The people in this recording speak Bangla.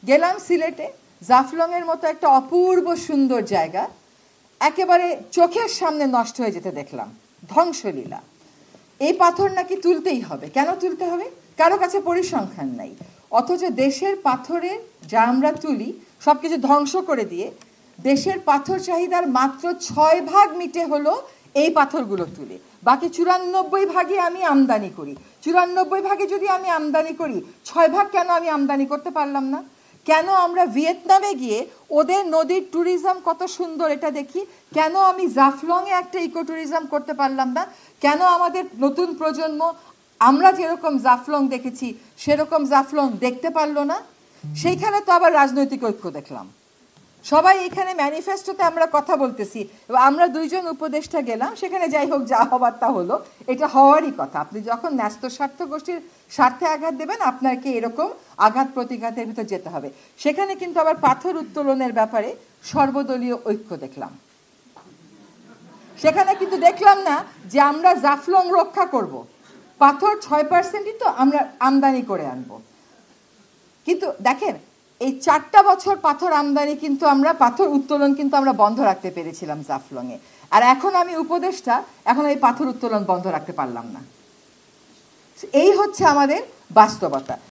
গেলাম সিলেটে, জাফলংয়ের মতো একটা অপূর্ব সুন্দর জায়গা একেবারে চোখের সামনে নষ্ট হয়ে যেতে দেখলাম, ধ্বংসলীলা। এই পাথর নাকি তুলতেই হবে। কেন তুলতে হবে? কারো কাছে পরিসংখ্যান নাই। অথচ দেশের পাথরের যা আমরা তুলি সব কিছু ধ্বংস করে দিয়ে দেশের পাথর চাহিদার মাত্র 6 ভাগ মিটে হলো এই পাথরগুলো তুলে। বাকি 94 ভাগে আমি আমদানি করি। 94 ভাগে যদি আমি আমদানি করি, 6 ভাগ কেন আমি আমদানি করতে পারলাম না? কেন আমরা ভিয়েতনামে গিয়ে ওদের নদীর ট্যুরিজম কত সুন্দর এটা দেখি, কেন আমি জাফলংয়ে একটা ইকো ট্যুরিজম করতে পারলাম না? কেন আমাদের নতুন প্রজন্ম আমরা যেরকম জাফলং দেখেছি সেরকম জাফলং দেখতে পারলো না? সেইখানে তো আবার রাজনৈতিক ঐক্য দেখলাম। সবাই এখানে ম্যানিফেস্টোতে আমরা কথা বলতেছি, আমরা 2জন উপদেষ্টা গেলাম সেখানে, যাই হোক যা হবার তা হলো, এটা হওয়ারই কথা। আপনি যখন ন্যস্ত স্বার্থ গোষ্ঠীর স্বার্থে আঘাত দেবেন আপনাকে এরকম আঘাত প্রতিঘাতের ভিতর যেতে হবে। সেখানে কিন্তু আবার পাথর উত্তোলনের ব্যাপারে সর্বদলীয় ঐক্য দেখলাম। সেখানে কিন্তু দেখলাম না যে আমরা জাফলং রক্ষা করব, পাথর 6%ই তো আমরা আমদানি করে আনবো। কিন্তু দেখেন এই 4টা বছর পাথর আমদানি কিন্তু আমরা, পাথর উত্তোলন কিন্তু আমরা বন্ধ রাখতে পেরেছিলাম জাফলংয়ে। আর এখন আমি উপদেষ্টা, এখন এই পাথর উত্তোলন বন্ধ রাখতে পারলাম না। এই হচ্ছে আমাদের বাস্তবতা।